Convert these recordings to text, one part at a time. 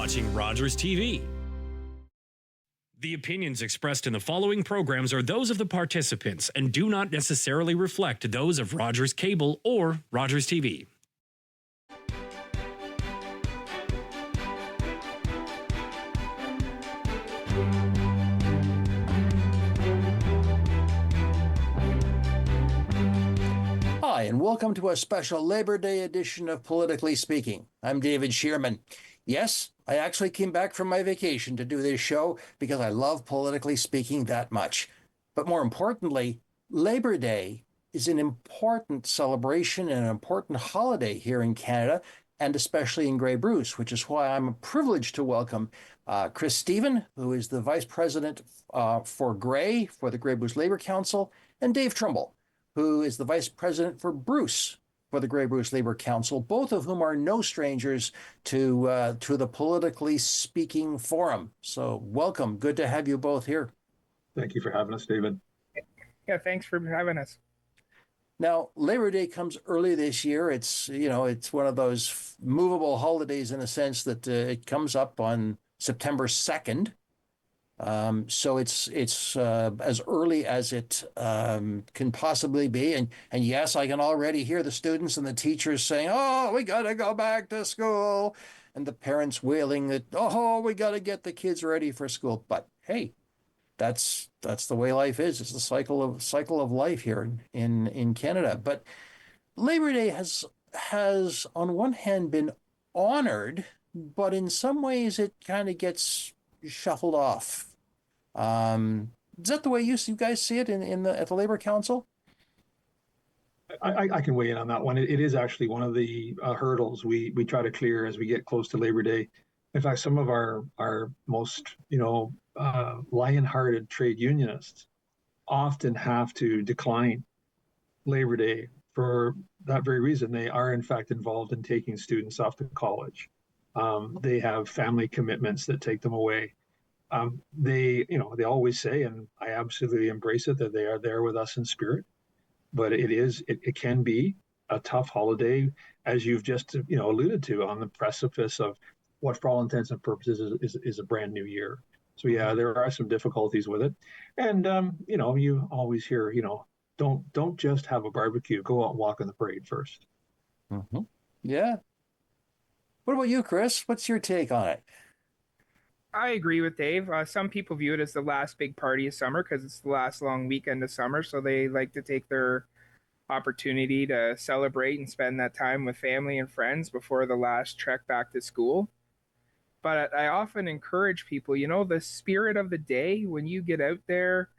watching Rogers TV. The opinions expressed in the following programs are those of the participants and do not necessarily reflect those of Rogers Cable or Rogers TV. Hi, and welcome to a special Labor Day edition of Politically Speaking. I'm David Shearman. Yes, I actually came back from my vacation to do this show because I love Politically Speaking that much. But more importantly, Labor Day is an important celebration and an important holiday here in Canada, and especially in Grey Bruce, which is why I'm privileged to welcome Chris Stephen, who is the Vice President for Grey for the Grey Bruce Labour Council, and Dave Trumble, who is the Vice President for Bruce for the Grey Bruce Labour Council, both of whom are no strangers to the Politically Speaking Forum. So welcome. Good to have you both here. Thank you for having us, David. Yeah, thanks for having us. Now, Labor Day comes early this year. It's one of those movable holidays in a sense that it comes up on September 2nd. So it's as early as it can possibly be. And yes, I can already hear the students and the teachers saying, oh, we got to go back to school. And the parents wailing that, oh, we got to get the kids ready for school. But hey, that's the way life is. It's the cycle of life here in Canada. But Labor Day has on one hand been honored, but in some ways it kind of gets shuffled off. Is that the way you guys see it at the Labour Council? I can weigh in on that one. It is actually one of the hurdles we try to clear as we get close to Labor Day. In fact, some of our most lion-hearted trade unionists often have to decline Labor Day for that very reason. They are in fact involved in taking students off to college. They have family commitments that take them away. They always say, and I absolutely embrace it, that they are there with us in spirit. But it can be a tough holiday, as you've just alluded to, on the precipice of what, for all intents and purposes, is a brand new year. So yeah, there are some difficulties with it, and you always hear, don't just have a barbecue, go out and walk in the parade first. Mm-hmm. Yeah. What about you, Chris? What's your take on it? I agree with Dave. Some people view it as the last big party of summer because it's the last long weekend of summer. So they like to take their opportunity to celebrate and spend that time with family and friends before the last trek back to school. But I often encourage people, the spirit of the day, when you get out there,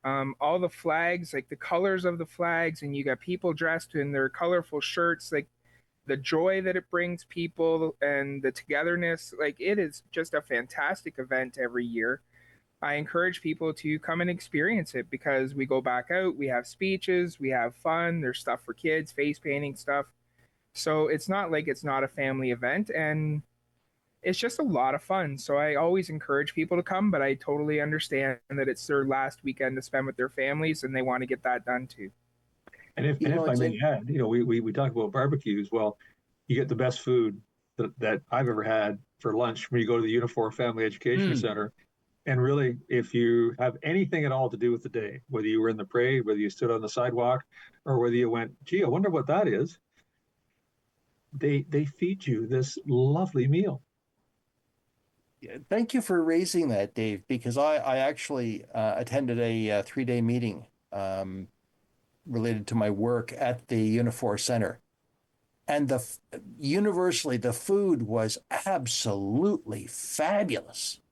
all the flags, like the colors of the flags, and you got people dressed in their colorful shirts, like the joy that it brings people and the togetherness, like it is just a fantastic event every year. I encourage people to come and experience it because we go back out, we have speeches, we have fun, there's stuff for kids, face painting stuff. So it's not like it's not a family event, and it's just a lot of fun. So I always encourage people to come, but I totally understand that it's their last weekend to spend with their families and they want to get that done too. And if I may add, we talk about barbecues. Well, you get the best food that I've ever had for lunch when you go to the Unifor Family Education Center. And really, if you have anything at all to do with the day, whether you were in the parade, whether you stood on the sidewalk, or whether you went, gee, I wonder what that is, they feed you this lovely meal. Thank you for raising that, Dave, because I actually attended a 3-day meeting related to my work at the Unifor Center. And universally, the food was absolutely fabulous.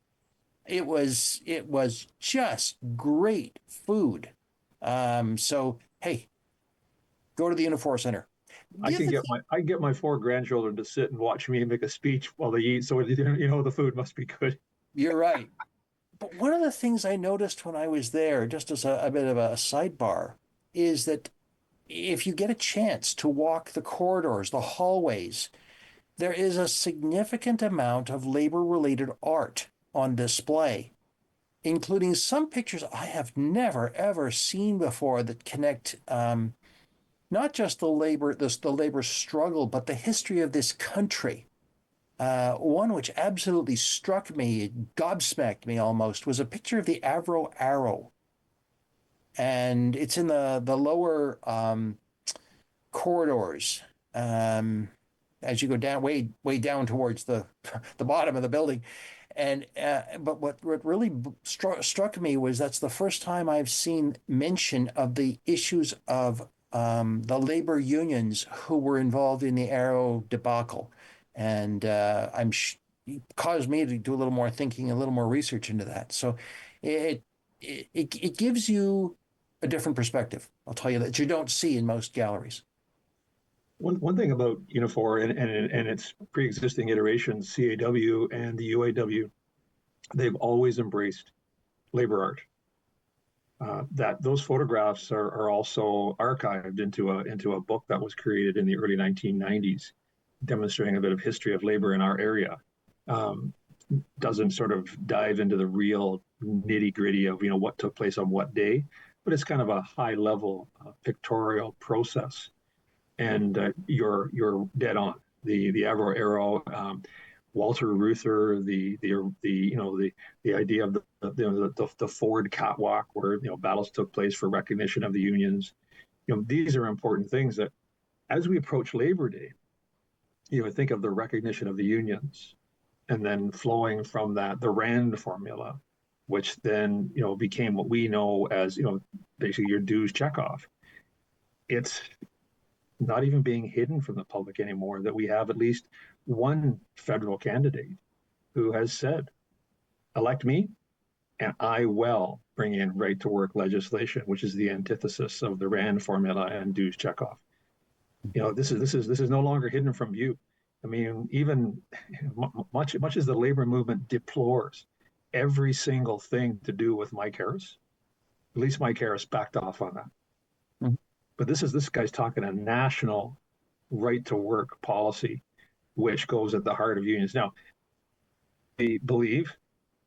It was just great food. So, hey, go to the Unifor Center. I get my 4 grandchildren to sit and watch me make a speech while they eat, so the food must be good. You're right. But one of the things I noticed when I was there, just as a bit of a sidebar, is that if you get a chance to walk the corridors, the hallways, there is a significant amount of labor-related art on display, including some pictures I have never, ever seen before that connect not just the labor struggle, but the history of this country. one which absolutely struck me, gobsmacked me almost, was a picture of the Avro Arrow. And it's in the lower corridors as you go down, way down towards the bottom of the building. And but what really struck me was that's the first time I've seen mention of the issues of the labor unions who were involved in the Arrow debacle, and it caused me to do a little more thinking, a little more research into that. So it gives you a different perspective. I'll tell you that you don't see in most galleries. One thing about Unifor and its pre-existing iterations, CAW and the UAW, they've always embraced labor art. That those photographs are also archived into a book that was created in the early 1990s, demonstrating a bit of history of labor in our area. Doesn't sort of dive into the real nitty gritty of what took place on what day, but it's kind of a high level pictorial process. And you're dead on. The Avro Arrow, Walter Reuther, the idea of the Ford catwalk where battles took place for recognition of the unions. These are important things that, as we approach Labor Day, think of the recognition of the unions, and then flowing from that the RAND formula, which then became what we know as basically your dues checkoff. It's not even being hidden from the public anymore that we have at least one federal candidate who has said, elect me and I will bring in right to work legislation, which is the antithesis of the RAND formula and dues checkoff. This is no longer hidden from view. I mean, even much as the labor movement deplores every single thing to do with Mike Harris, at least Mike Harris backed off on that. Mm-hmm. But this guy's talking a national right to work policy, which goes at the heart of unions. Now, we believe,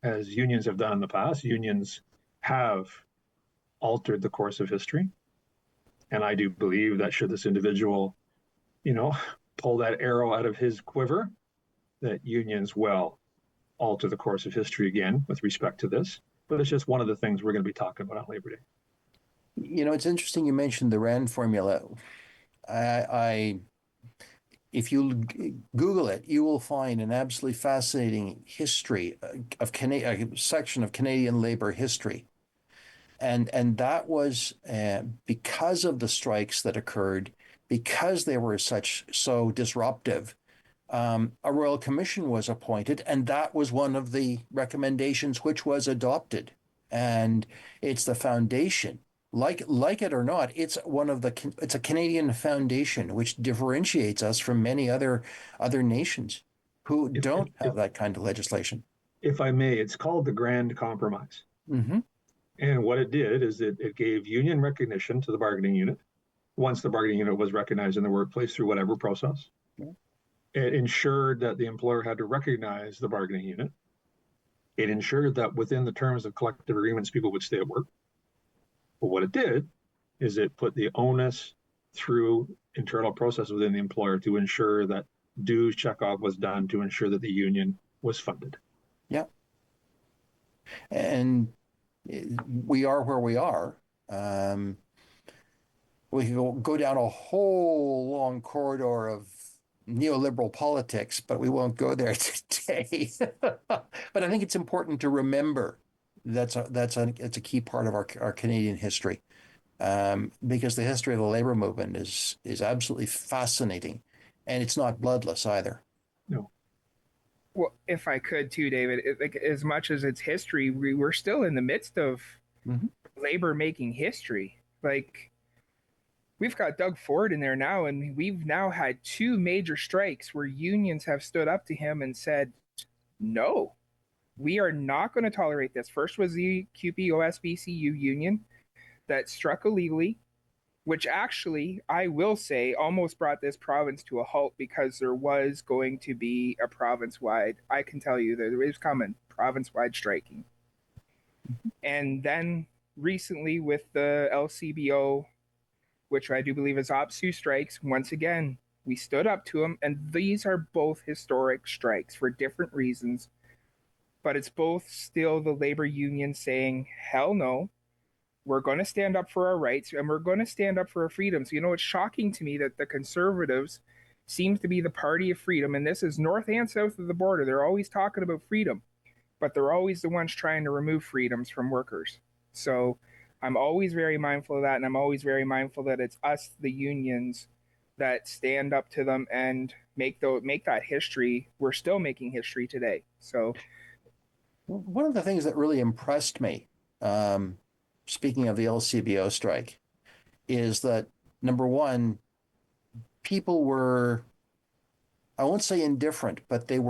as unions have done in the past, unions have altered the course of history. And I do believe that should this individual, pull that arrow out of his quiver, that unions will alter the course of history again with respect to this. But it's just one of the things we're going to be talking about on Labor Day. It's interesting you mentioned the RAND formula. If you Google it, you will find an absolutely fascinating history of a section of Canadian labor history. And that was because of the strikes that occurred, because they were so disruptive. A royal commission was appointed, and that was one of the recommendations which was adopted. And it's the foundation. Like it or not, it's a Canadian foundation which differentiates us from many other nations who don't have that kind of legislation. If I may, it's called the Grand Compromise. Mm-hmm. And what it did is it gave union recognition to the bargaining unit once the bargaining unit was recognized in the workplace through whatever process. Yeah. It ensured that the employer had to recognize the bargaining unit. It ensured that within the terms of collective agreements, people would stay at work. But what it did is it put the onus through internal process within the employer to ensure that dues checkoff was done to ensure that the union was funded. Yeah. And we are where we are. We can go down a whole long corridor of neoliberal politics, but we won't go there today. But I think it's important to remember it's a key part of our Canadian history, because the history of the labor movement is absolutely fascinating, and it's not bloodless either. No. Well, if I could too, David, as much as it's history, we're still in the midst of labor making history. Like, we've got Doug Ford in there now, and we've now had 2 major strikes where unions have stood up to him and said, no, we are not going to tolerate this. First was the QP-OSBCU union that struck illegally, which actually, I will say, almost brought this province to a halt because there was going to be a province-wide, I can tell you that there is coming, province-wide striking. And then recently with the LCBO, which I do believe is OPSU strikes, once again, We stood up to them, and these are both historic strikes for different reasons. But it's both still the labor union saying, hell no, we're going to stand up for our rights and we're going to stand up for our freedoms. You know, it's shocking to me that the conservatives seem to be the party of freedom. And this is north and south of the border. They're always talking about freedom, but they're always the ones trying to remove freedoms from workers. So I'm always very mindful of that. And I'm always very mindful that it's us, the unions, that stand up to them and make that history. We're still making history today. So one of the things that really impressed me, speaking of the LCBO strike, is that number one, people were, I won't say indifferent, but they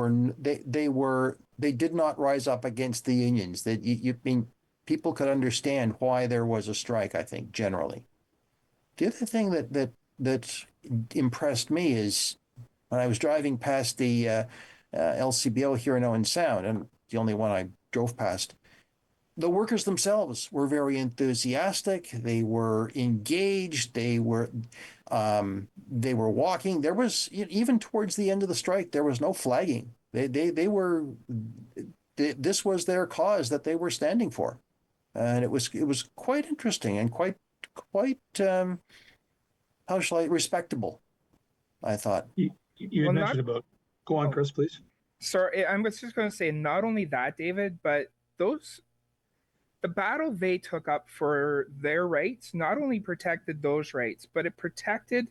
did not rise up against the unions. That people could understand why there was a strike, I think, generally. The other thing that impressed me is when I was driving past the LCBO here in Owen Sound, and the only one I drove past, the workers themselves were very enthusiastic. They were engaged. They were walking. There was, even towards the end of the strike, there was no flagging. They were, this was their cause that they were standing for, and it was quite interesting and quite how shall I, respectable, I thought. You had mentioned about. Go on, Chris, please. Sorry, I was just going to say, not only that, David, but the battle they took up for their rights not only protected those rights, but it protected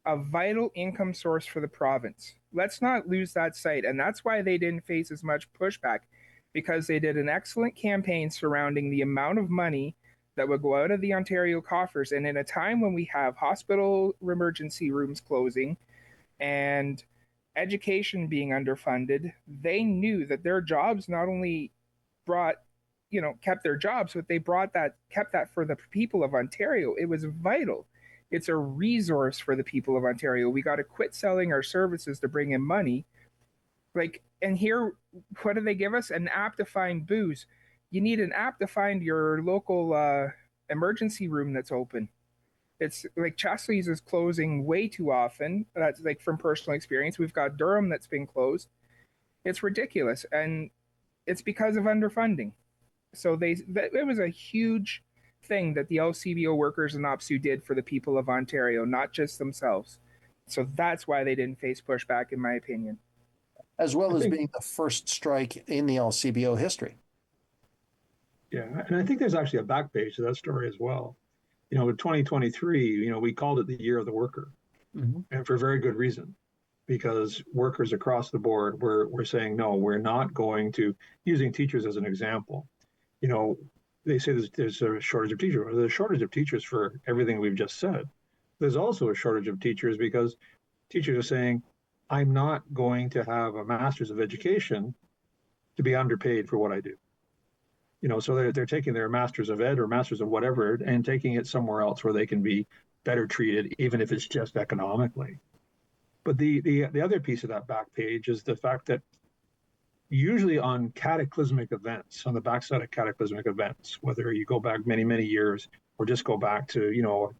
a vital income source for the province. Let's not lose that sight. And that's why they didn't face as much pushback, because they did an excellent campaign surrounding the amount of money that would go out of the Ontario coffers. And in a time when we have hospital emergency rooms closing and education being underfunded, they knew that their jobs not only kept their jobs, but they kept that for the people of Ontario. It was vital. It's a resource for the people of Ontario. We got to quit selling our services to bring in money. And here, what do they give us? An app to find booze. You need an app to find your local emergency room that's open. It's like Chesley's is closing way too often. That's like from personal experience. We've got Durham that's been closed. It's ridiculous. And it's because of underfunding. So it was a huge thing that the LCBO workers and OPSU did for the people of Ontario, not just themselves. So that's why they didn't face pushback, in my opinion. As well as being the first strike in the LCBO history. Yeah, and I think there's actually a back page to that story as well. In 2023, we called it the year of the worker, and for very good reason, because workers across the board were saying, no, we're not going to, using teachers as an example. They say there's a shortage of teachers. There's a shortage of teachers for everything we've just said. There's also a shortage of teachers because teachers are saying, I'm not going to have a master's of education to be underpaid for what I do. So they're taking their master's of ed or master's of whatever and taking it somewhere else where they can be better treated, even if it's just economically. But the other piece of that back page is the fact that usually on cataclysmic events, on the backside of cataclysmic events, whether you go back many, many years or just go back to,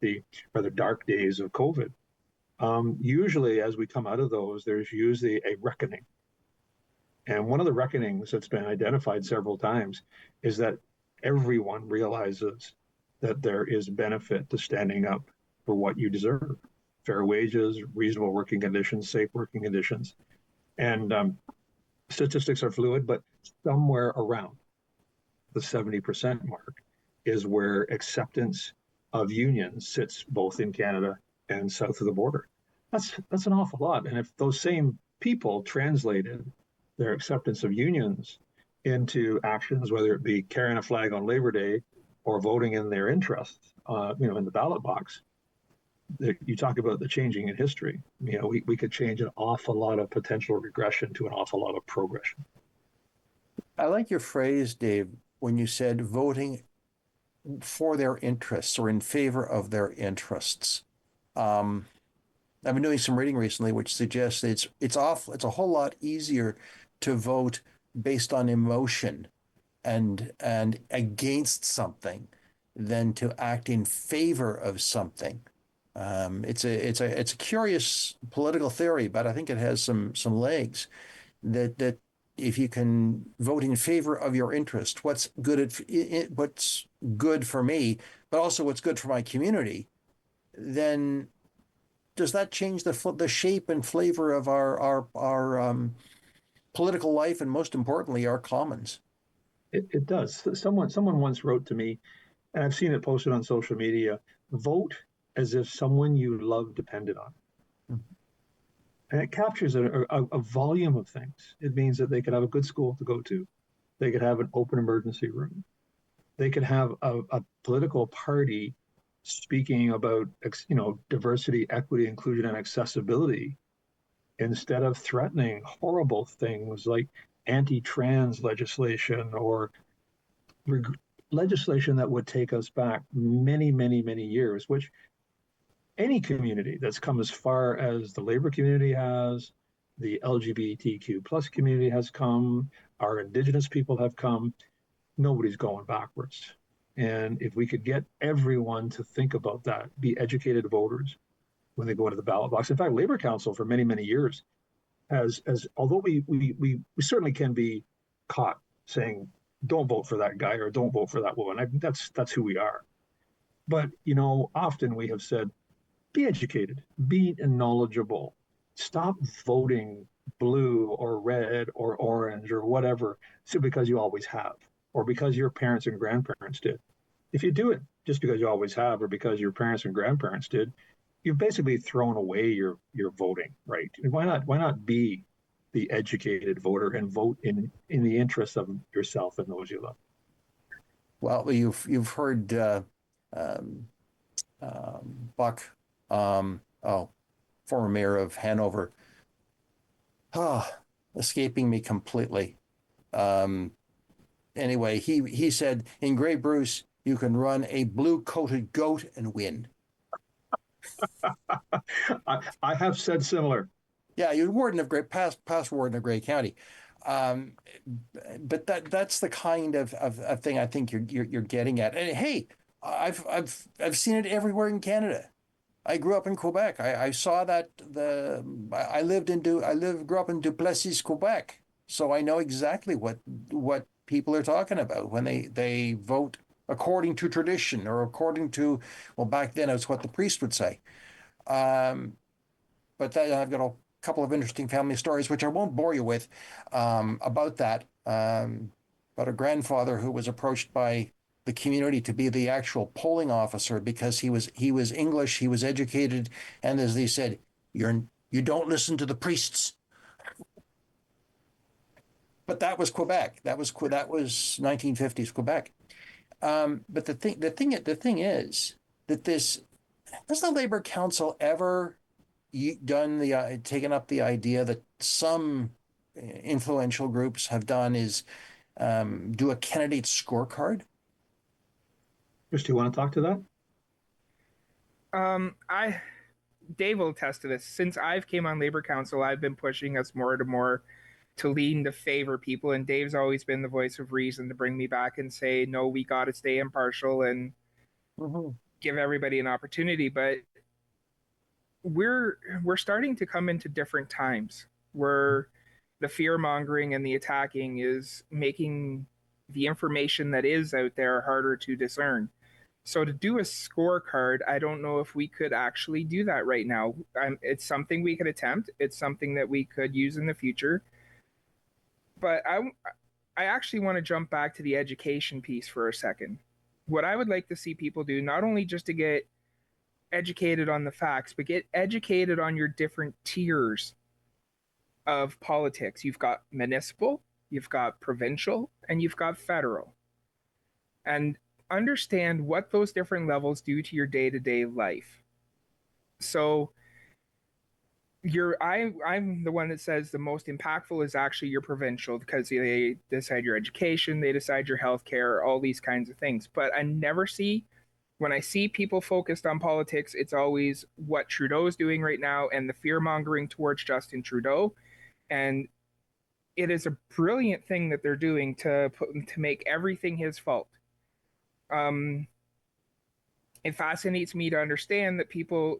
the rather dark days of COVID, usually as we come out of those, there's usually a reckoning. And one of the reckonings that's been identified several times is that everyone realizes that there is benefit to standing up for what you deserve. Fair wages, reasonable working conditions, safe working conditions. And statistics are fluid, but somewhere around the 70% mark is where acceptance of unions sits both in Canada and south of the border. That's an awful lot. And if those same people translated their acceptance of unions into actions, whether it be carrying a flag on Labor Day or voting in their interests, in the ballot box, you talk about the changing in history. We could change an awful lot of potential regression to an awful lot of progression. I like your phrase, Dave, when you said voting for their interests or in favor of their interests. I've been doing some reading recently, which suggests it's a whole lot easier to vote based on emotion and against something than to act in favor of something. It's a curious political theory, but I think it has some legs. That if you can vote in favor of your interest, what's good for me, but also what's good for my community, then does that change the shape and flavor of our political life, and most importantly, our commons? It does. Someone once wrote to me, and I've seen it posted on social media, vote as if someone you love depended on. And it captures a volume of things. It means that they could have a good school to go to. They could have an open emergency room. They could have a political party speaking about, diversity, equity, inclusion, and accessibility instead of threatening horrible things like anti-trans legislation or legislation that would take us back many, many, many years, which any community that's come as far as the labor community has, the LGBTQ plus community has come, our indigenous people have come, nobody's going backwards. And if we could get everyone to think about that, be educated voters when they go into the ballot box. In fact, Labor Council for many, many years has although we certainly can be caught saying, don't vote for that guy or don't vote for that woman. That's who we are. But, often we have said, be educated, be knowledgeable, stop voting blue or red or orange or whatever, so because you always have, or because your parents and grandparents did. If you do it just because you always have, or because your parents and grandparents did, you've basically thrown away your voting right. Why not be the educated voter and vote in the interest of yourself and those you love? Well, you've heard Buck, former mayor of Hanover, escaping me completely. Anyway, he said, in Grey Bruce, you can run a blue-coated goat and win. I have said similar. Yeah, you're warden of past warden of Grey County. But that's the kind of thing I think you're getting at. And hey, I've seen it everywhere in Canada. I grew up in Quebec. I saw that I grew up in Duplessis, Quebec. So I know exactly what people are talking about when they vote according to tradition, or according to, well, back then it's what the priest would say. But I've got a couple of interesting family stories, which I won't bore you with, about that. About a grandfather who was approached by the community to be the actual polling officer because he was English, he was educated, and as they said, you don't listen to the priests. But that was Quebec. That was 1950s Quebec. But the thing is that has the Labor Council ever taken up the idea that some influential groups have done, is do a candidate scorecard? Chris, do you want to talk to that? Dave will attest to this. Since I've came on Labor Council, I've been pushing us more to lean to favor people, and Dave's always been the voice of reason to bring me back and say, no, we got to stay impartial and give everybody an opportunity. But we're starting to come into different times where the fear mongering and the attacking is making the information that is out there harder to discern. So to do a scorecard, I don't know if we could actually do that right now. It's something we could attempt. It's something that we could use in the future. But I actually want to jump back to the education piece for a second. What I would like to see people do, not only just to get educated on the facts, but get educated on your different tiers of politics. You've got municipal, you've got provincial, and you've got federal. And understand what those different levels do to your day-to-day life. So I'm the one that says the most impactful is actually your provincial, because they decide your education, they decide your healthcare, all these kinds of things. But when I see people focused on politics, it's always what Trudeau is doing right now and the fear mongering towards Justin Trudeau. And it is a brilliant thing that they're doing to make everything his fault. it fascinates me to understand that people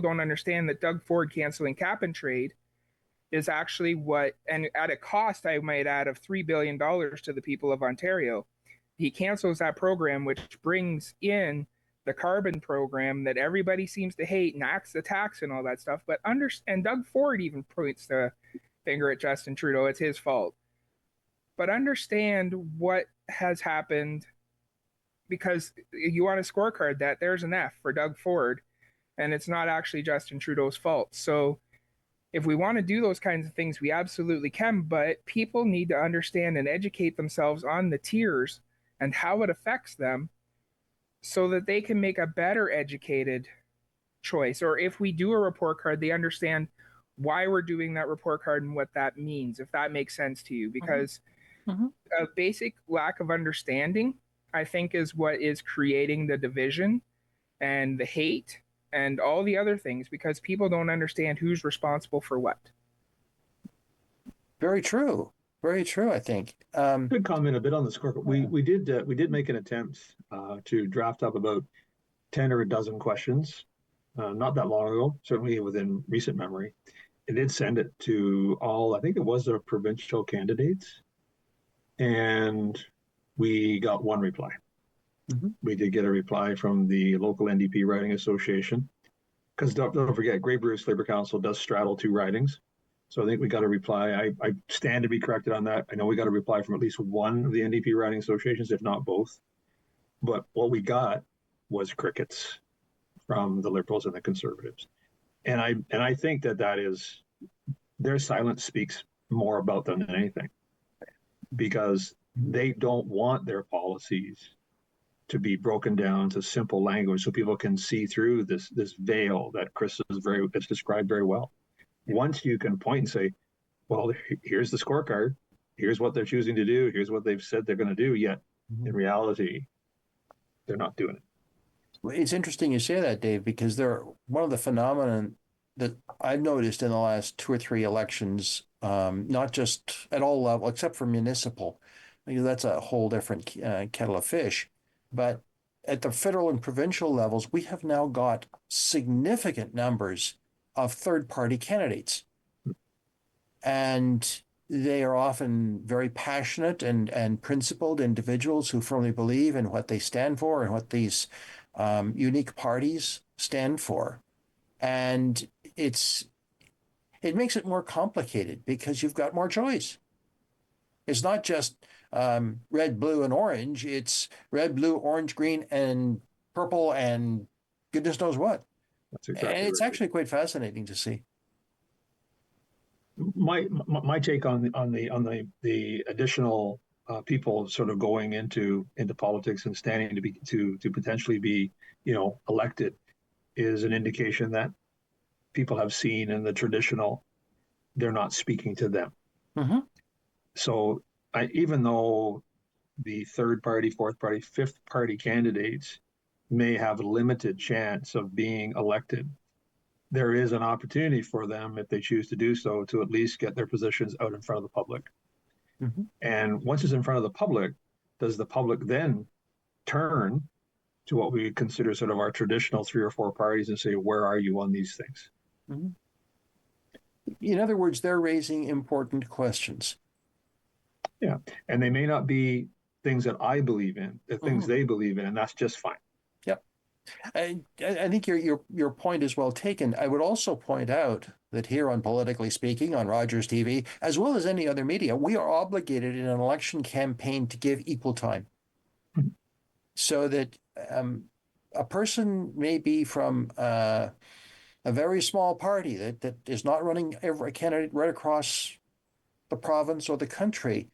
don't understand that Doug Ford canceling cap and trade is actually what, and at a cost, I might add, of $3 billion to the people of Ontario. He cancels that program, which brings in the carbon program that everybody seems to hate and acts the tax and all that stuff. And Doug Ford even points the finger at Justin Trudeau. It's his fault. But understand what has happened, because you want a scorecard that there's an F for Doug Ford, and it's not actually Justin Trudeau's fault. So if we want to do those kinds of things, we absolutely can, but people need to understand and educate themselves on the tiers and how it affects them so that they can make a better educated choice. Or if we do a report card, they understand why we're doing that report card and what that means, if that makes sense to you. Because a basic lack of understanding, I think, is what is creating the division and the hate and all the other things, because people don't understand who's responsible for what. Very true. Very true, I think. Good comment a bit on the scorecard. We did make an attempt to draft up about 10 or a dozen questions not that long ago, certainly within recent memory. It did send it to all, I think it was the provincial candidates, and we got one reply. We did get a reply from the local NDP Riding Association, because don't forget, Grey Bruce Labour Council does straddle two ridings. So I think we got a reply. I stand to be corrected on that. I know we got a reply from at least one of the NDP riding associations, if not both. But what we got was crickets from the Liberals and the Conservatives. And I think that is, their silence speaks more about them than anything, because they don't want their policies to be broken down to simple language so people can see through this veil that Chris has described very well. Once you can point and say, well, here's the scorecard, here's what they're choosing to do, here's what they've said they're going to do, yet in reality, they're not doing it. It's interesting you say that, Dave, because one of the phenomenon that I've noticed in the last 2 or 3 elections, not just at all levels, except for municipal, because that's a whole different kettle of fish, but at the federal and provincial levels, we have now got significant numbers of third-party candidates. And they are often very passionate and principled individuals who firmly believe in what they stand for and what these unique parties stand for. And it makes it more complicated because you've got more choice. It's not just red, blue, and orange. It's red, blue, orange, green, and purple, and goodness knows what. That's exactly and it's right. actually quite fascinating to see. My take on the additional people sort of going into politics and standing to potentially be elected is an indication that people have seen in the traditional, they're not speaking to them. So even though the third party, fourth party, fifth party candidates may have a limited chance of being elected, there is an opportunity for them, if they choose to do so, to at least get their positions out in front of the public. And once it's in front of the public, does the public then turn to what we consider sort of our traditional 3 or 4 parties and say, where are you on these things? In other words, they're raising important questions. Yeah, and they may not be things that I believe in, the things they believe in, and that's just fine. Yep. I think your point is well taken. I would also point out that here on Politically Speaking on Rogers TV, as well as any other media, we are obligated in an election campaign to give equal time. So that a person may be from a very small party that is not running every candidate right across the province or the country,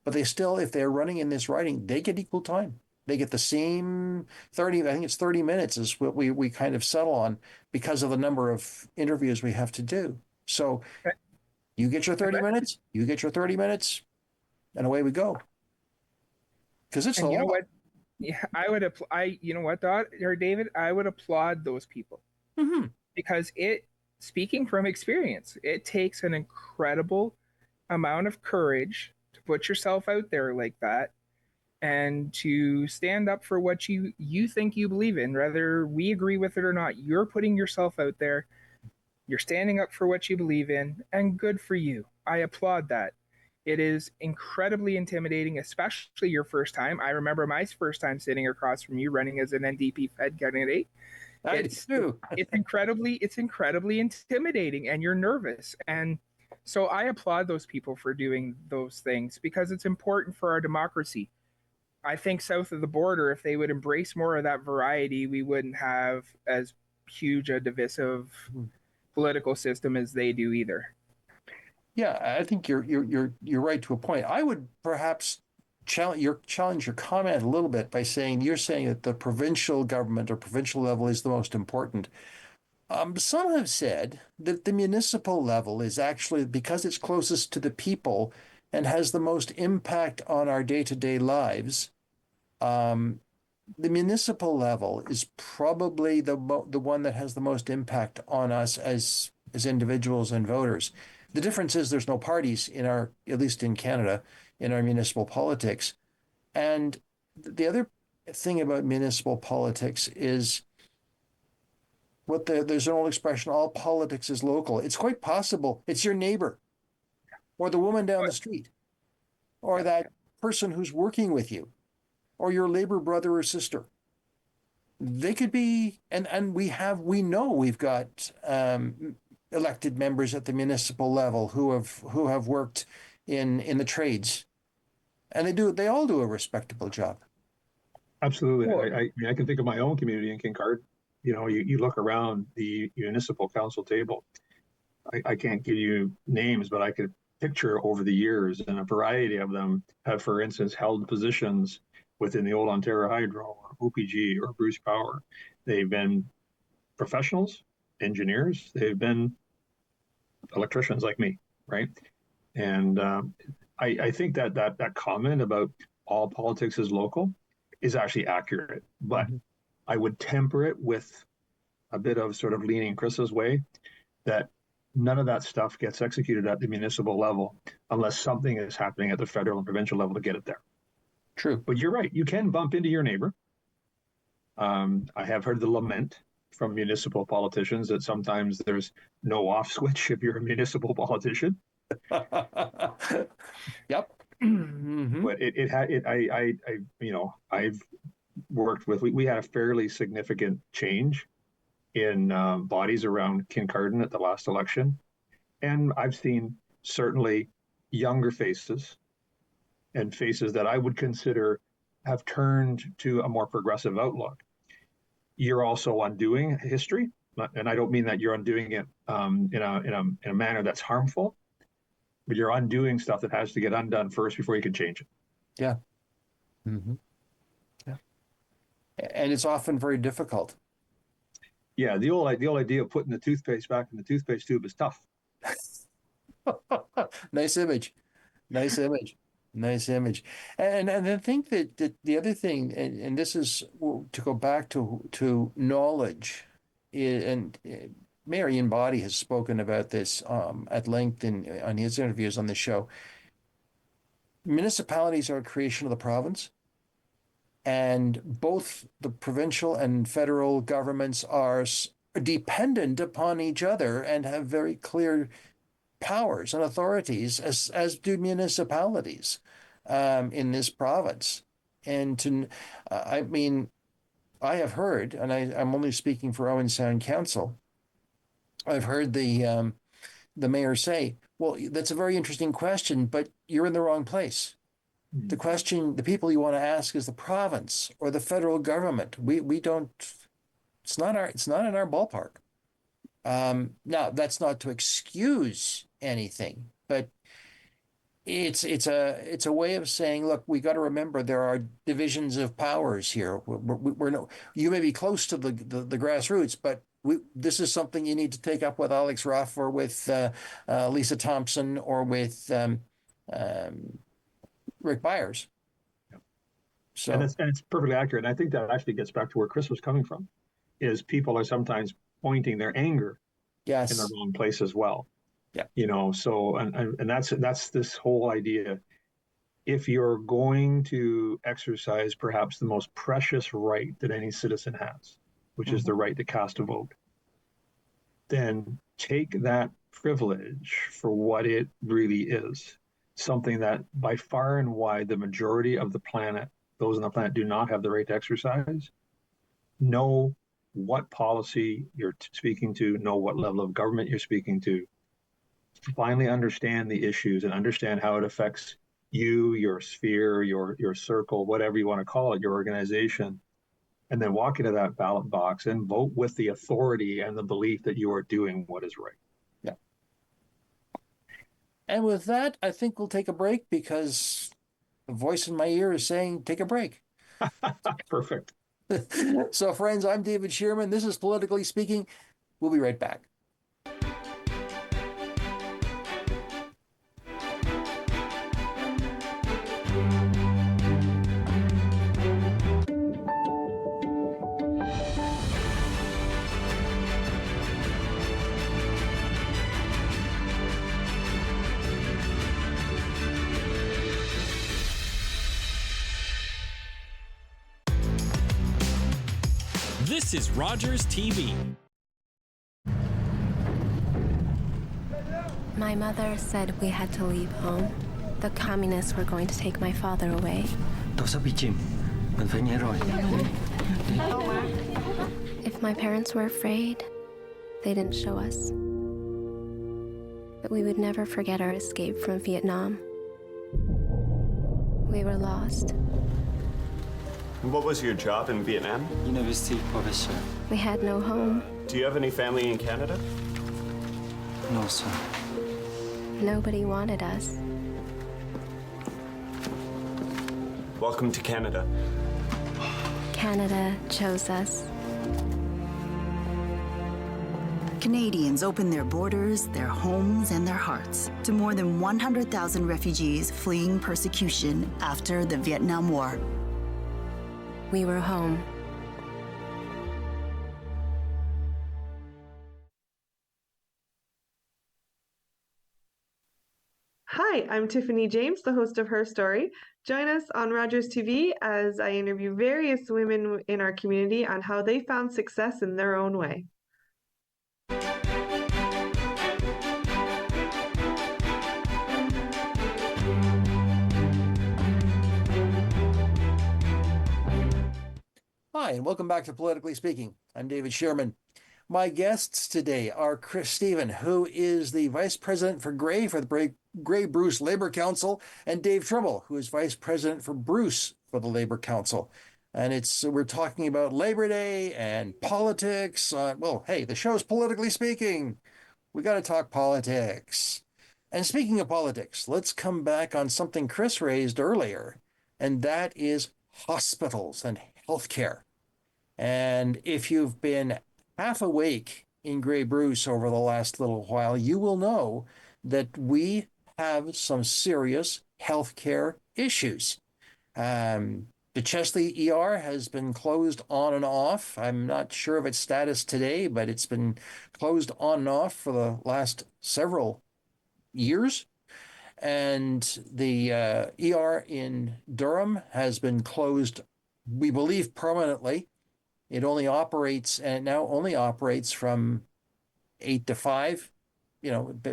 but they still, if they're running in this riding, they get equal time. They get the same 30, I think it's 30 minutes is what we kind of settle on because of the number of interviews we have to do. So you get your 30 minutes, you get your 30 minutes, and away we go. Because it's a lot. What? Yeah, you know what, David? I would applaud those people. Because speaking from experience, it takes an incredible amount of courage to put yourself out there like that and to stand up for what you think you believe in, whether we agree with it or not. You're putting yourself out there. You're standing up for what you believe in, and good for you. I applaud that. It is incredibly intimidating, especially your first time. I remember my first time sitting across from you running as an NDP Fed candidate. I do. It's incredibly intimidating, and you're nervous. And so I applaud those people for doing those things because it's important for our democracy. I think south of the border, if they would embrace more of that variety, we wouldn't have as huge a divisive political system as they do either. Yeah, I think you're right to a point. I would perhaps challenge your comment a little bit by saying you're saying that the provincial government or provincial level is the most important. Some have said that the municipal level is actually, because it's closest to the people and has the most impact on our day-to-day lives. The municipal level is probably the one that has the most impact on us as individuals and voters. The difference is there's no parties in our, at least in Canada, in our municipal politics. And the other thing about municipal politics is there's an old expression, all politics is local. It's quite possible it's your neighbor or the woman down the street or that person who's working with you or your labor brother or sister. They could be, and we know we've got elected members at the municipal level who have worked in the trades, and they all do a respectable job. Absolutely. I mean, I can think of my own community in Kincardine. You know, you look around the municipal council table. I can't give you names, but I could picture over the years, and a variety of them have, for instance, held positions within the old Ontario Hydro, or OPG, or Bruce Power. They've been professionals, engineers. They've been electricians like me, right? And I think that comment about all politics is local is actually accurate, but I would temper it with a bit of sort of leaning Chris's way, that none of that stuff gets executed at the municipal level unless something is happening at the federal and provincial level to get it there. True. But you're right. You can bump into your neighbor. I have heard the lament from municipal politicians that sometimes there's no off switch if you're a municipal politician. Yep. Mm-hmm. But I've worked with, we had a fairly significant change in bodies around Kincardine at the last election. And I've seen certainly younger faces and faces that I would consider have turned to a more progressive outlook. You're also undoing history, and I don't mean that you're undoing it in a manner that's harmful, but you're undoing stuff that has to get undone first before you can change it. Yeah. Mm-hmm. Yeah. And it's often very difficult. Yeah, the old idea of putting the toothpaste back in the toothpaste tube is tough. Nice image. Nice image. Nice image. And I think that the other thing, and this is to go back to knowledge, and Mayor Ian Boddy has spoken about this at length on his interviews on the show. Municipalities are a creation of the province, and both the provincial and federal governments are dependent upon each other and have very clear powers and authorities, as do municipalities in this province. And I mean, I have heard, and I'm only speaking for Owen Sound Council, I've heard the mayor say, well, that's a very interesting question, but you're in the wrong place. The question, the people you want to ask is the province or the federal government. We don't, it's not in our ballpark. Now, that's not to excuse anything, but it's a way of saying, look, we got to remember there are divisions of powers here. We're no, you may be close to the grassroots, but this is something you need to take up with Alex Ruff or with Lisa Thompson or with Rick Byers. So, and it's perfectly accurate. And I think that actually gets back to where Chris was coming from, is people are sometimes pointing their anger in the wrong place as well. Yeah. You know, so and that's this whole idea. if you're going to exercise perhaps the most precious right that any citizen has, which is the right to cast a vote, then take that privilege for what it really is, something that by far and wide the majority of the planet, those on the planet, do not have the right to exercise. Know what policy you're speaking to, know what level of government you're speaking to, finally understand the issues and understand how it affects you, your sphere, your circle, whatever you want to call it, your organization, and then walk into that ballot box and vote with the authority and the belief that you are doing what is right. Yeah. And with that, I think we'll take a break because the voice in my ear is saying, take a break. Perfect. So, friends, I'm David Shearman. This is Politically Speaking. We'll be right back. This is Rogers TV. My mother said we had to leave home. The communists were going to take my father away. If my parents were afraid, they didn't show us. But we would never forget our escape from Vietnam. We were lost. What was your job in Vietnam? University professor. We had no home. Do you have any family in Canada? No, sir. Nobody wanted us. Welcome to Canada. Canada chose us. Canadians opened their borders, their homes, and their hearts to more than 100,000 refugees fleeing persecution after the Vietnam War. We were home. Hi, I'm Tiffany James, the host of Her Story. Join us on Rogers TV as I interview various women in our community on how they found success in their own way. Hi, and welcome back to Politically Speaking. I'm David Shearman. My guests today are Chris Stephen, who is the Vice President for Grey for the Grey Bruce Labour Council, and Dave Trumble, who is Vice President for Bruce for the Labour Council. And we're talking about Labor Day and politics. Well, hey, the show's Politically Speaking. We got to talk politics. And speaking of politics, let's come back on something Chris raised earlier, and that is hospitals and healthcare. And if you've been half awake in Grey Bruce over the last little while, you will know that we have some serious healthcare issues. The Chesley ER has been closed on and off. I'm not sure of its status today, but it's been closed on and off for the last several years. And the ER in Durham has been closed, we believe, permanently. It only operates, and now only operates from 8 to 5,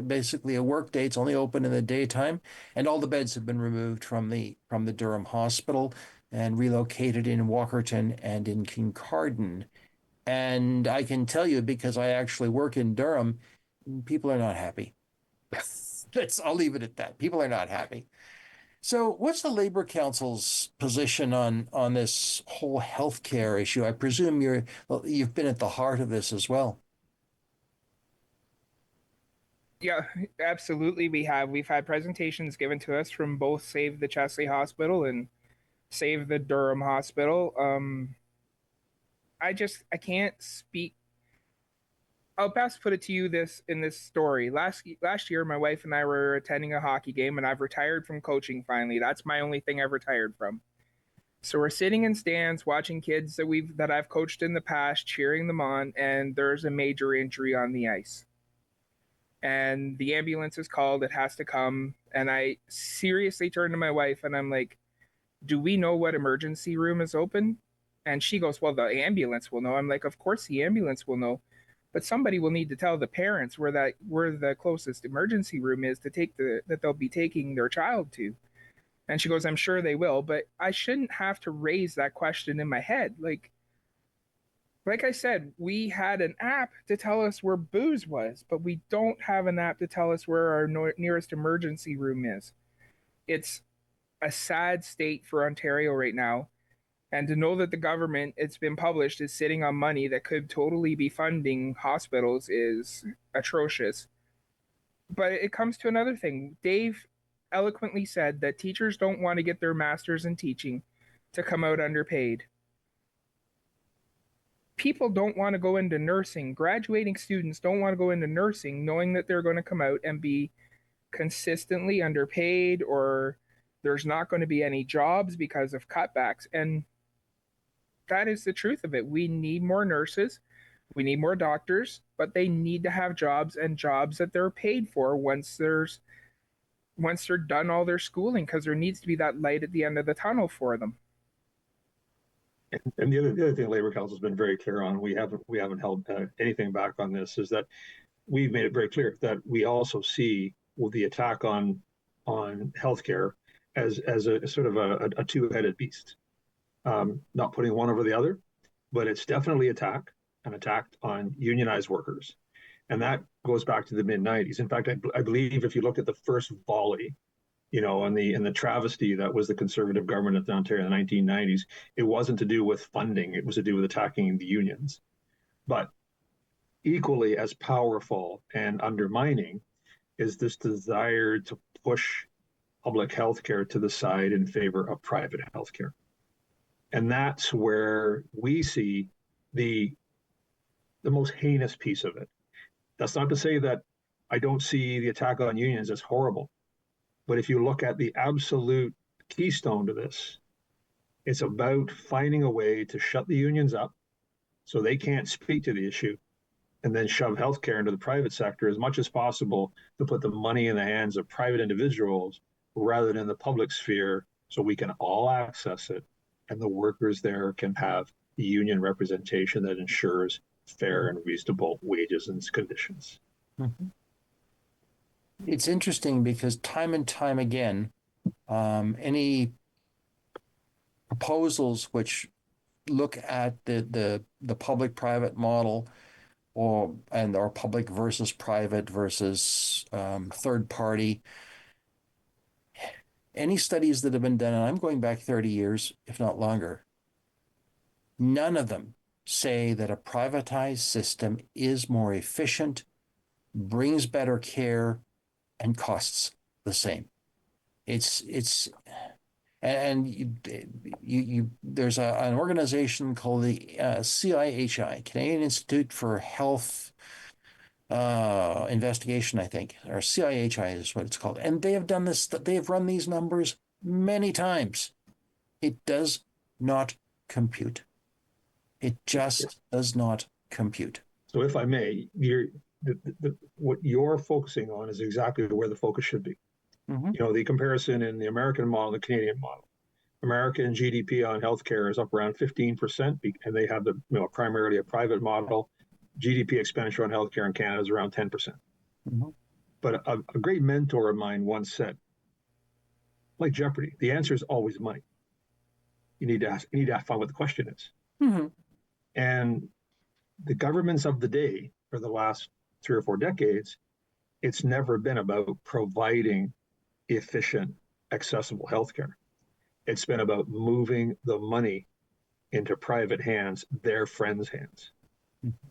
basically a work day. It's only open in the daytime, and all the beds have been removed from the Durham Hospital and relocated in Walkerton and in Kincardine. And I can tell you, because I actually work in Durham, people are not happy. I'll leave it at that. People are not happy. So what's the Labour Council's position on this whole healthcare issue? I presume you've been at the heart of this as well. Yeah, absolutely. We've had presentations given to us from both Save the Chesley Hospital and Save the Durham Hospital. I can't speak. I'll best put it to you in this story. Last year, my wife and I were attending a hockey game, and I've retired from coaching finally. That's my only thing I've retired from. So we're sitting in stands watching kids that I've coached in the past, cheering them on, and there's a major injury on the ice. and the ambulance is called, it has to come. And I seriously turned to my wife and I'm like, do we know what emergency room is open? And she goes, well, the ambulance will know. I'm like, of course the ambulance will know, but somebody will need to tell the parents where the closest emergency room is to take that they'll be taking their child to. And she goes, I'm sure they will, but I shouldn't have to raise that question in my head. Like I said, we had an app to tell us where booze was, but we don't have an app to tell us where our nearest emergency room is. It's a sad state for Ontario right now. And to know that the government, it's been published, is sitting on money that could totally be funding hospitals is atrocious. But it comes to another thing. Dave eloquently said that teachers don't want to get their masters in teaching to come out underpaid. People don't want to go into nursing. Graduating students don't want to go into nursing knowing that they're going to come out and be consistently underpaid, or there's not going to be any jobs because of cutbacks. And that is the truth of it. We need more nurses. We need more doctors, but they need to have jobs, and jobs that they're paid for once they're done all their schooling, because there needs to be that light at the end of the tunnel for them. And the other thing Labor Council has been very clear on, we haven't held anything back on this, is that we've made it very clear that we also see the attack on healthcare as a sort of a two-headed beast. Not putting one over the other, but it's definitely an attack on unionized workers. And that goes back to the mid-90s. In fact, I believe if you look at the first volley, and the travesty that was the Conservative government of Ontario in the 1990s, it wasn't to do with funding, it was to do with attacking the unions. But equally as powerful and undermining is this desire to push public healthcare to the side in favor of private healthcare. And that's where we see the most heinous piece of it. That's not to say that I don't see the attack on unions as horrible. But if you look at the absolute keystone to this, it's about finding a way to shut the unions up so they can't speak to the issue, and then shove healthcare into the private sector as much as possible to put the money in the hands of private individuals rather than the public sphere, so we can all access it and the workers there can have the union representation that ensures fair and reasonable wages and conditions. Mm-hmm. It's interesting because time and time again, any proposals which look at the public-private model, or public versus private versus third party, any studies that have been done, and I'm going back 30 years, if not longer, none of them say that a privatized system is more efficient, brings better care, and costs the same. And there's an organization called the CIHI, Canadian Institute for Health Investigation, I think, or CIHI is what it's called. And they have done this, they have run these numbers many times. It does not compute. It just does not compute. So if I may, what you're focusing on is exactly where the focus should be. Mm-hmm. The comparison in the American model, the Canadian model. American GDP on healthcare is up around 15%, and they have primarily a private model. GDP expenditure on healthcare in Canada is around 10%. Mm-hmm. But a great mentor of mine once said, like Jeopardy, the answer is always money. You need to find what the question is. Mm-hmm. And the governments of the day, for the last 3 or 4 decades, it's never been about providing efficient, accessible healthcare. It's been about moving the money into private hands, their friends' hands. Mm-hmm.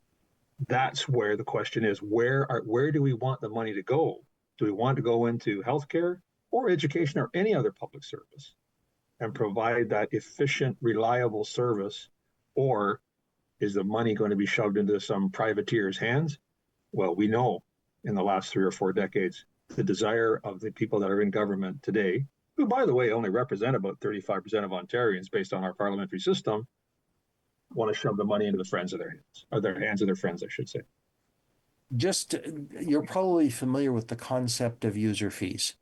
That's where the question is, where do we want the money to go? Do we want to go into healthcare or education or any other public service and provide that efficient, reliable service? Or is the money going to be shoved into some privateer's hands? Well, we know in the last 3 or 4 decades, the desire of the people that are in government today, who, by the way, only represent about 35% of Ontarians based on our parliamentary system, want to shove the money into the friends of their hands, or their hands of their friends, I should say. just you're probably familiar with the concept of user fees.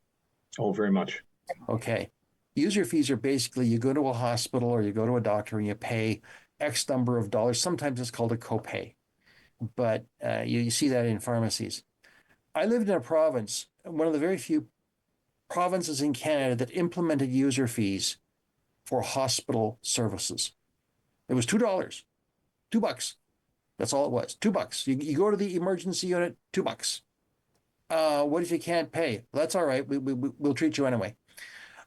Oh, very much. Okay. User fees are basically you go to a hospital or you go to a doctor and you pay X number of dollars. Sometimes it's called a copay, but you see that in pharmacies. I lived in a province, one of the very few provinces in Canada that implemented user fees for hospital services. It was $2, $2. That's all it was. $2. You go to the emergency unit, $2. What if you can't pay? Well, that's all right. We'll treat you anyway.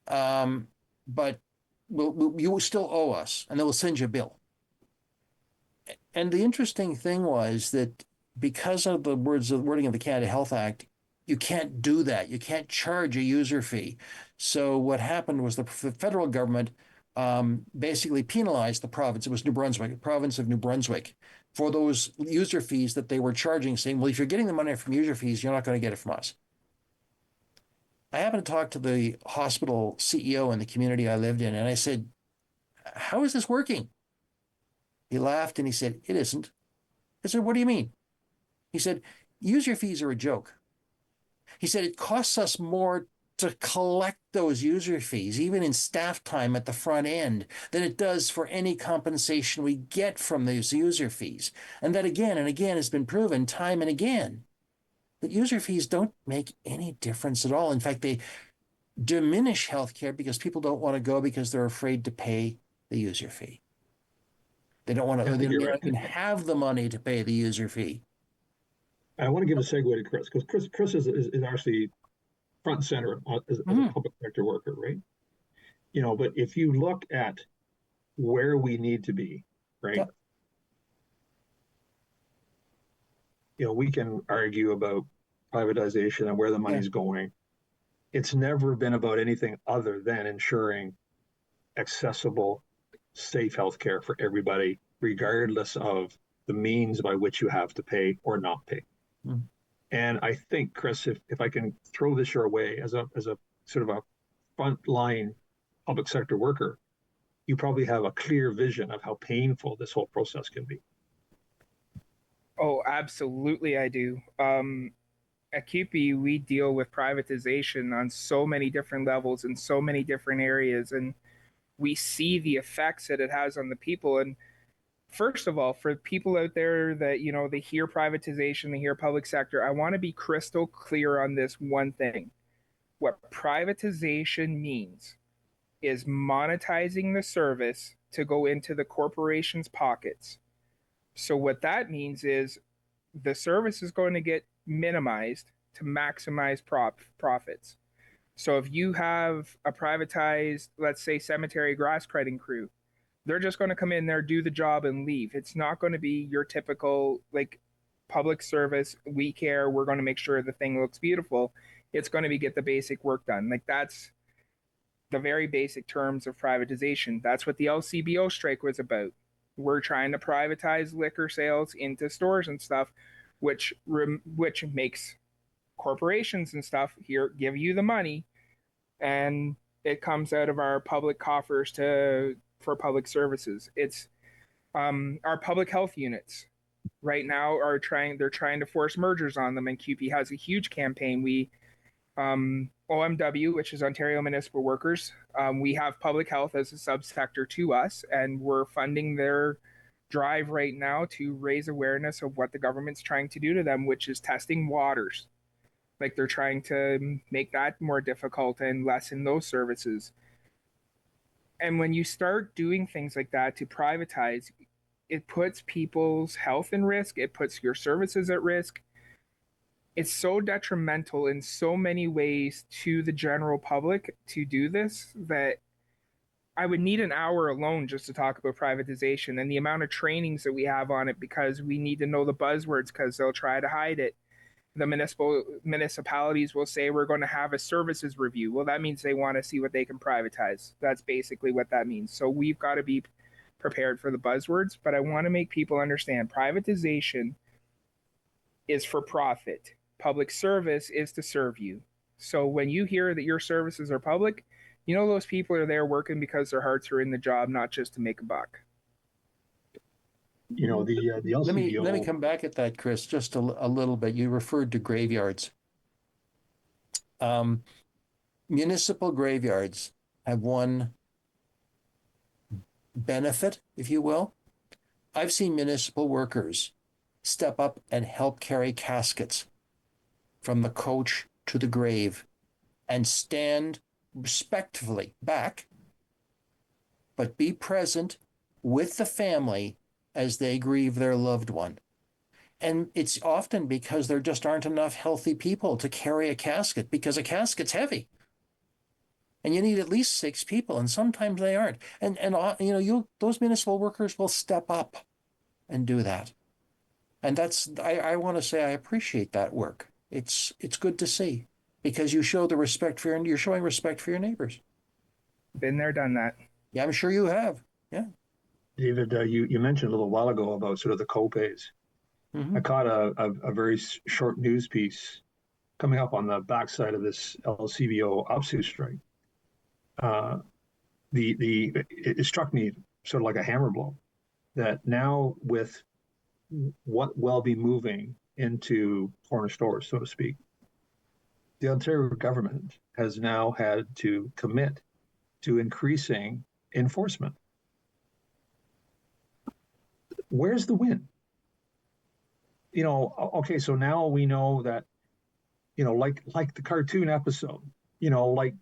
But you will still owe us, and they will send you a bill. And the interesting thing was that because of the wording of the Canada Health Act, you can't do that. You can't charge a user fee. So what happened was the federal government basically penalized the province. It was New Brunswick, province of New Brunswick, for those user fees that they were charging, saying, well, if you're getting the money from user fees, you're not going to get it from us. I happened to talk to the hospital CEO in the community I lived in, and I said, how is this working? He laughed and he said, it isn't. I said, what do you mean? He said, user fees are a joke. He said, it costs us more to collect those user fees, even in staff time at the front end, than it does for any compensation we get from those user fees. And that again and again has been proven time and again that user fees don't make any difference at all. In fact, they diminish healthcare because people don't want to go because they're afraid to pay the user fee. They don't want to, they don't even have the money to pay the user fee. I want to give a segue to Chris, because Chris is actually front and center as a public sector worker, right? You know, but if you look at where we need to be, right? Yep. You know, we can argue about privatization and where the money's going. It's never been about anything other than ensuring accessible, safe healthcare for everybody, regardless of the means by which you have to pay or not pay. And I think, Chris, if I can throw this your way as a sort of a frontline public sector worker, you probably have a clear vision of how painful this whole process can be. Oh, absolutely, I do. At CUPE, we deal with privatization on so many different levels in so many different areas, and we see the effects that it has on the people. And first of all, for people out there that, you know, they hear privatization, they hear public sector, I want to be crystal clear on this one thing. What privatization means is monetizing the service to go into the corporation's pockets. So what that means is the service is going to get minimized to maximize profits. So if you have a privatized, let's say, cemetery grass cutting crew, they're just going to come in there, do the job, and leave. It's not going to be your typical, like, public service. We care. We're going to make sure the thing looks beautiful. It's going to be get the basic work done. Like, that's the very basic terms of privatization. That's what the LCBO strike was about. We're trying to privatize liquor sales into stores and stuff, which makes corporations and stuff here give you the money, and it comes out of our public coffers for public services. It's our public health units right now they're trying to force mergers on them, and CUPE has a huge campaign. We OMW, which is Ontario Municipal Workers, we have public health as a subsector to us, and we're funding their drive right now to raise awareness of what the government's trying to do to them, which is testing waters. Like, they're trying to make that more difficult and lessen those services. And when you start doing things like that to privatize, it puts people's health in risk. It puts your services at risk. It's so detrimental in so many ways to the general public to do this that I would need an hour alone just to talk about privatization and the amount of trainings that we have on it, because we need to know the buzzwords because they'll try to hide it. The municipalities will say we're going to have a services review. Well, that means they want to see what they can privatize. That's basically what that means. So we've got to be prepared for the buzzwords, but I want to make people understand privatization is for profit. Public service is to serve you. So when you hear that your services are public, you know those people are there working because their hearts are in the job, not just to make a buck. the LCBO. Let me come back at that, Chris, just a little bit. You referred to graveyards. Municipal graveyards have one benefit, if you will. I've seen municipal workers step up and help carry caskets from the coach to the grave and stand respectfully back, but be present with the family as they grieve their loved one. And it's often because there just aren't enough healthy people to carry a casket, because a casket's heavy. And you need at least 6 people, and sometimes they aren't. And those municipal workers will step up and do that. And I want to say I appreciate that work. It's good to see, because you show the respect for you're showing respect for your neighbors. Been there, done that. Yeah, I'm sure you have. Yeah. David, you mentioned a little while ago about sort of the copays. Mm-hmm. I caught a very short news piece coming up on the backside of this LCBO OPSU strike. It struck me sort of like a hammer blow that now, with what will be moving into corner stores, so to speak, the Ontario government has now had to commit to increasing enforcement. Where's the win? Okay, so now we know that, like the cartoon episode, like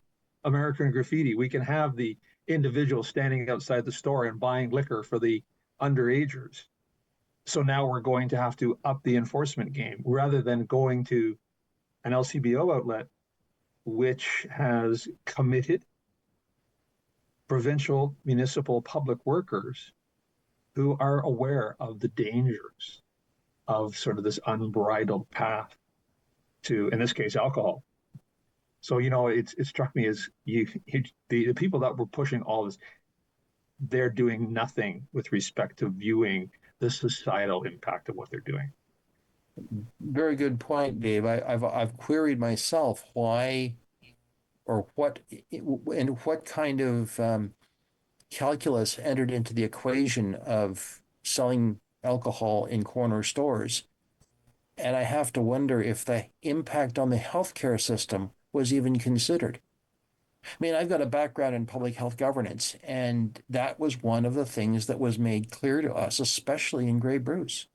American Graffiti, we can have the individual standing outside the store and buying liquor for the underagers. So now we're going to have to up the enforcement game rather than going to an LCBO outlet, which has committed provincial, municipal, public workers who are aware of the dangers of sort of this unbridled path to, in this case, alcohol. So, it struck me as the people that were pushing all this, they're doing nothing with respect to viewing the societal impact of what they're doing. Very good point, Dave. I've queried myself why, or what, and what kind of calculus entered into the equation of selling alcohol in corner stores. And I have to wonder if the impact on the healthcare system was even considered. I mean, I've got a background in public health governance, and that was one of the things that was made clear to us, especially in Grey Bruce.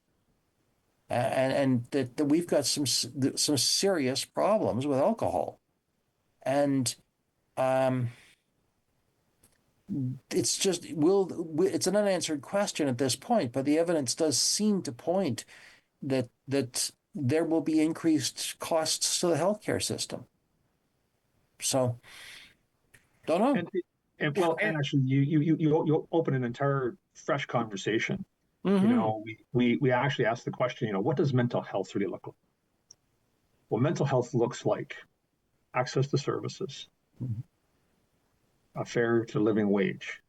And that we've got some serious problems with alcohol. And it's just, it's an unanswered question at this point, but the evidence does seem to point that there will be increased costs to the healthcare system. So, don't know. And actually, you open an entire fresh conversation. Mm-hmm. We actually asked the question, what does mental health really look like? Well, mental health looks like access to services, a fair to living wage,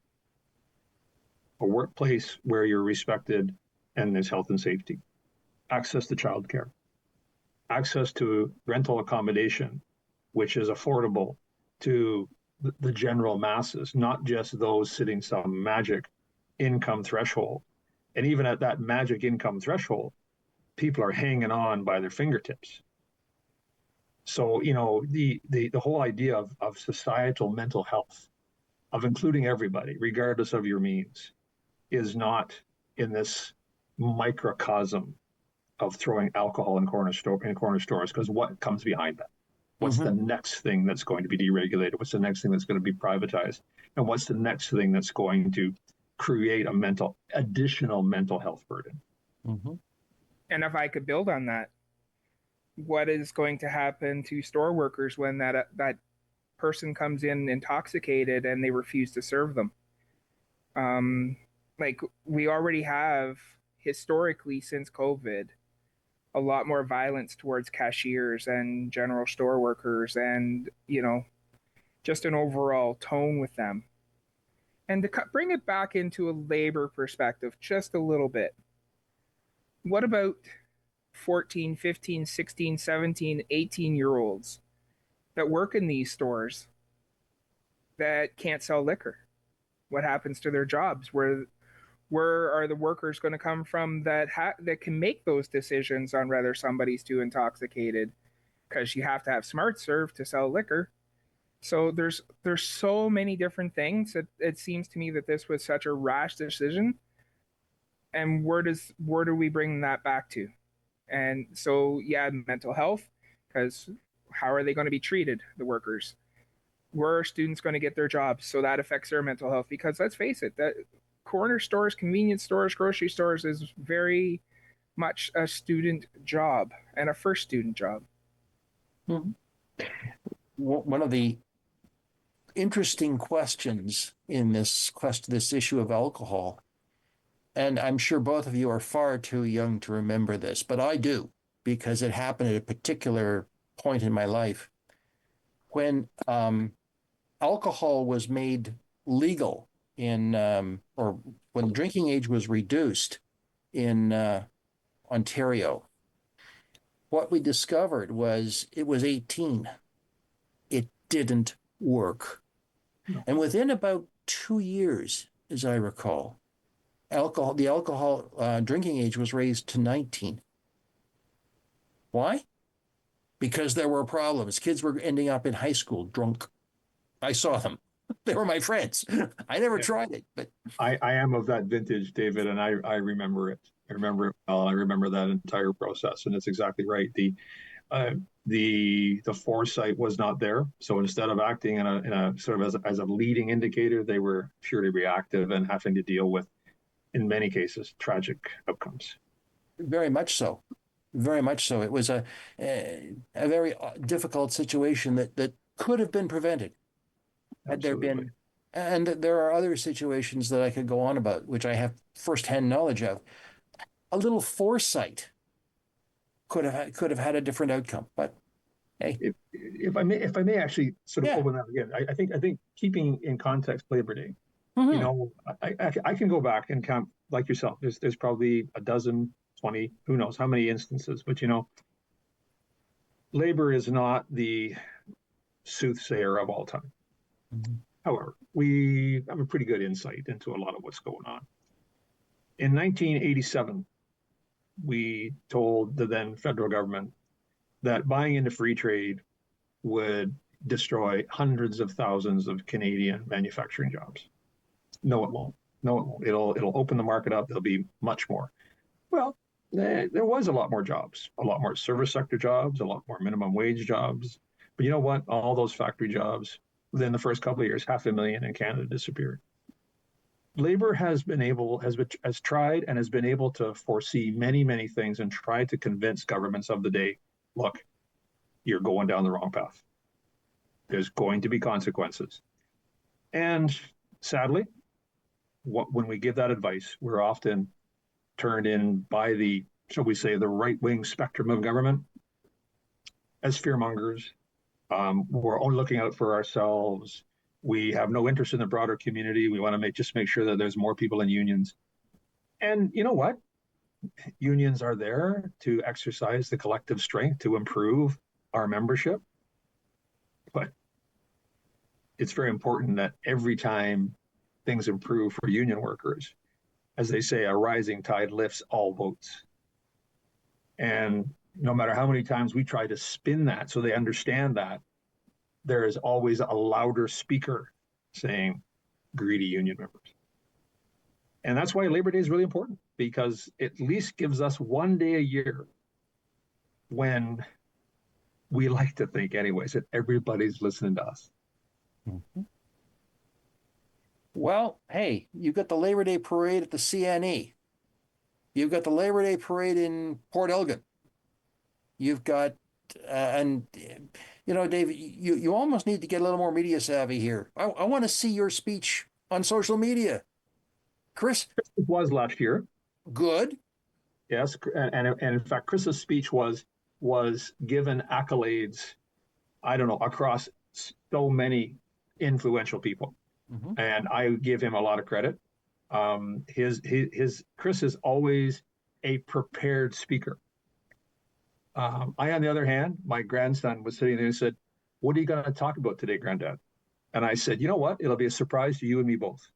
a workplace where you're respected and there's health and safety, access to childcare, access to rental accommodation, which is affordable to the general masses, not just those sitting some magic income threshold. And even at that magic income threshold, people are hanging on by their fingertips. So, the whole idea of societal mental health, of including everybody, regardless of your means, is not in this microcosm of throwing alcohol in corner stores, because what comes behind that? What's the next thing that's going to be deregulated? What's the next thing that's going to be privatized? And what's the next thing that's going to create additional mental health burden? Mm-hmm. And if I could build on that, what is going to happen to store workers when that person comes in intoxicated and they refuse to serve them? Like, we already have, historically, since COVID, a lot more violence towards cashiers and general store workers, and just an overall tone with them. And to bring it back into a labor perspective just a little bit, what about 14, 15, 16, 17, 18-year-olds that work in these stores that can't sell liquor? What happens to their jobs? Where are the workers going to come from that that can make those decisions on whether somebody's too intoxicated? Because you have to have smart serve to sell liquor. So there's so many different things that it seems to me that this was such a rash decision. And where do we bring that back to? And so yeah, mental health, because how are they going to be treated, the workers? Where are students going to get their jobs? So that affects their mental health. Because let's face it, that corner stores, convenience stores, grocery stores is very much a student job and a first student job. Mm-hmm. One of the interesting questions in this issue of alcohol, and I'm sure both of you are far too young to remember this, but I do, because it happened at a particular point in my life when alcohol was made legal in, or when drinking age was reduced in Ontario. What we discovered was it was 18. It didn't work. No. And within about 2 years, as I recall, the alcohol drinking age was raised to 19. Why? Because there were problems. Kids were ending up in high school drunk. I saw them. They were my friends. I never tried it, but I am of that vintage, David, and I remember it. I remember it well. I remember that entire process, and it's exactly right. The foresight was not there. So instead of acting in a sort of as a leading indicator, they were purely reactive and having to deal with, in many cases, tragic outcomes. Very much so. Very much so. It was a very difficult situation that could have been prevented had there been. And there are other situations that I could go on about, which I have firsthand knowledge of. A little foresight could have had a different outcome. But hey, if I may actually sort of open that again, I think keeping in context Labor Day, mm-hmm. You know, I can go back and count, like yourself. There's probably a dozen, 20, who knows how many instances. But you know, labor is not the soothsayer of all time. Mm-hmm. However, we have a pretty good insight into a lot of what's going on. In 1987, we told the then federal government that buying into free trade would destroy hundreds of thousands of Canadian manufacturing jobs. No, it won't. No, it won't. It'll open the market up. There'll be much more. Well, there was a lot more jobs, a lot more service sector jobs, a lot more minimum wage jobs. But you know what? All those factory jobs, within the first couple of years, 500,000 in Canada disappeared. Labor has tried and has been able to foresee many, many things and tried to convince governments of the day, look, you're going down the wrong path. There's going to be consequences. And sadly, when we give that advice, we're often turned in by the, shall we say, the right-wing spectrum of government as fearmongers. We're only looking out for ourselves. We have no interest in the broader community. We want to just make sure that there's more people in unions. And you know what? Unions are there to exercise the collective strength to improve our membership. But it's very important that every time things improve for union workers, as they say, a rising tide lifts all boats. And no matter how many times we try to spin that so they understand that, there is always a louder speaker saying greedy union members. And that's why Labor Day is really important, because it at least gives us one day a year when we like to think anyways that everybody's listening to us. Mm-hmm. Well, hey, you've got the Labor Day parade at the CNE. You've got the Labor Day parade in Port Elgin. You've got, and you know, Dave, you almost need to get a little more media savvy here. I want to see your speech on social media. Chris? It was last year. Good. Yes, and in fact, Chris's speech was given accolades, I don't know, across so many influential people. Mm-hmm. And I give him a lot of credit. Chris is always a prepared speaker. I, on the other hand, my grandson was sitting there and said, "What are you going to talk about today, Granddad?" And I said, "You know what? It'll be a surprise to you and me both."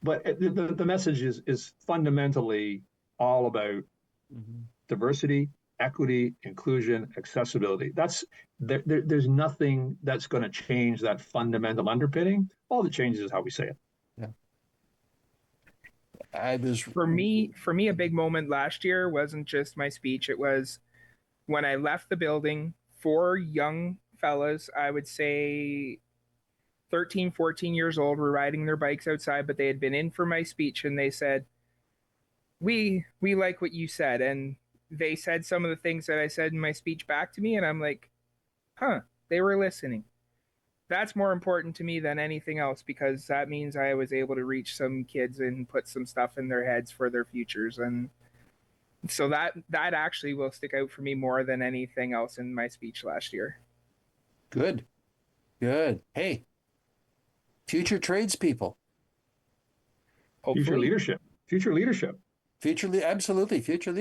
But the message is fundamentally all about diversity, equity, inclusion, accessibility. There's nothing that's going to change that fundamental underpinning. All that changes is how we say it. Yeah. For me, a big moment last year wasn't just my speech. It was when I left the building. 4 young fellas, I would say 13, 14 years old, were riding their bikes outside, but they had been in for my speech, and they said, we like what you said. And they said some of the things that I said in my speech back to me, and I'm like, they were listening. That's more important to me than anything else, because that means I was able to reach some kids and put some stuff in their heads for their futures. And so that actually will stick out for me more than anything else in my speech last year. Good. Hey, future tradespeople. Hopefully. Future leadership. Absolutely, future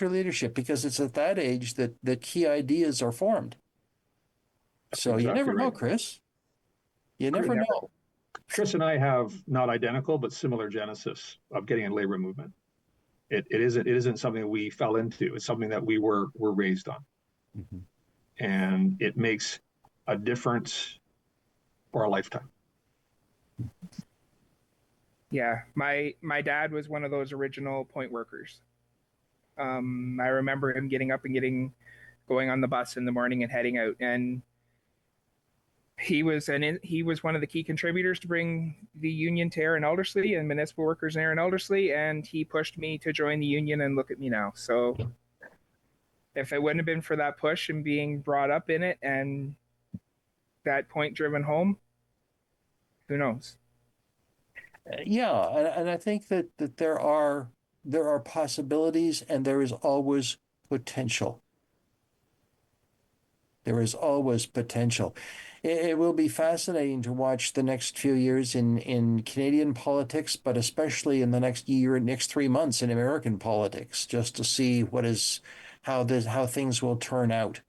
leadership, because it's at that age that the key ideas are formed. So exactly, you never know, Chris. You never know. Chris and I have not identical, but similar genesis of getting in labor movement. It isn't something we fell into. It's something that we were raised on. And it makes a difference for a lifetime. Yeah, my dad was one of those original point workers. I remember him getting up and going on the bus in the morning and heading out, and he was one of the key contributors to bring the union to Erin Elderslie and municipal workers in Erin Elderslie, and he pushed me to join the union, and look at me now. So if it wouldn't have been for that push and being brought up in it and that point driven home, who knows? Yeah, and I think that there are possibilities, and there is always potential. There is always potential. It will be fascinating to watch the next few years in Canadian politics, but especially in the next 3 months in American politics, just to see how things will turn out.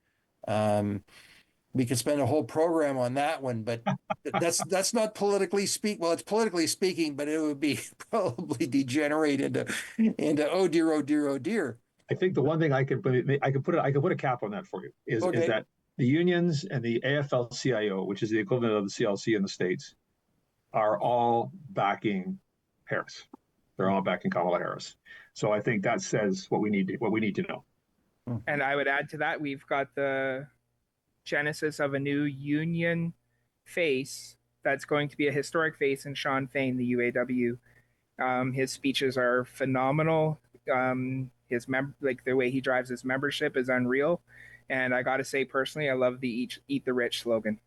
We could spend a whole program on that one, but that's not politically speak. Well, it's politically speaking, but it would be probably degenerate into oh dear. I think the one thing I could put a cap on that for you is that the unions and the AFL-CIO, which is the equivalent of the CLC in the States, are all backing Harris. They're all backing Kamala Harris. So I think that says what we need to know. And I would add to that, we've got the genesis of a new union face that's going to be a historic face in Sean Fain, the UAW. His speeches are phenomenal. The way he drives his membership is unreal. And I got to say, personally, I love the Eat the Rich slogan.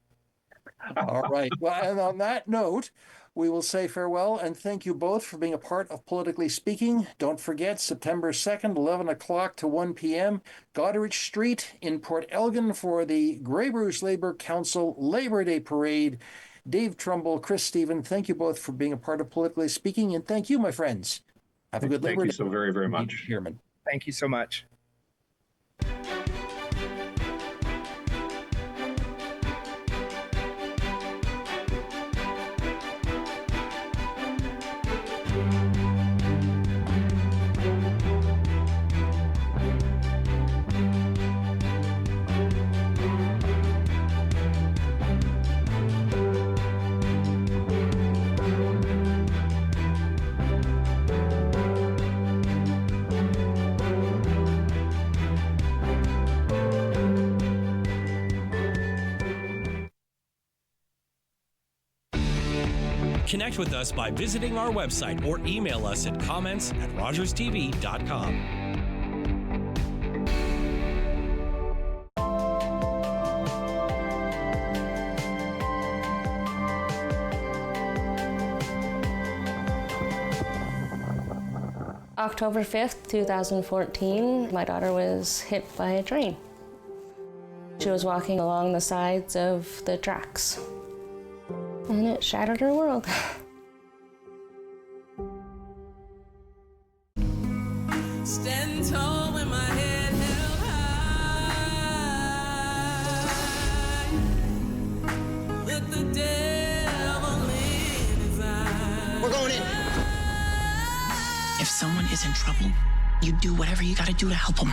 All right. Well, and on that note, we will say farewell and thank you both for being a part of Politically Speaking. Don't forget, September 2nd, 11 o'clock to 1 p.m., Goderich Street in Port Elgin for the Grey Bruce Labour Council Labor Day Parade. Dave Trumble, Chris Stephen, thank you both for being a part of Politically Speaking, and thank you, my friends. Have a good Labor Day. Thank you so very, very much. Shearman. Thank you so much. Connect with us by visiting our website or email us at comments@rogerstv.com. October 5th, 2014, my daughter was hit by a train. She was walking along the sides of the tracks, and it shattered her world. Stand tall with my head held high, with the devil in his eyes. is in trouble, you do whatever you gotta do to help him.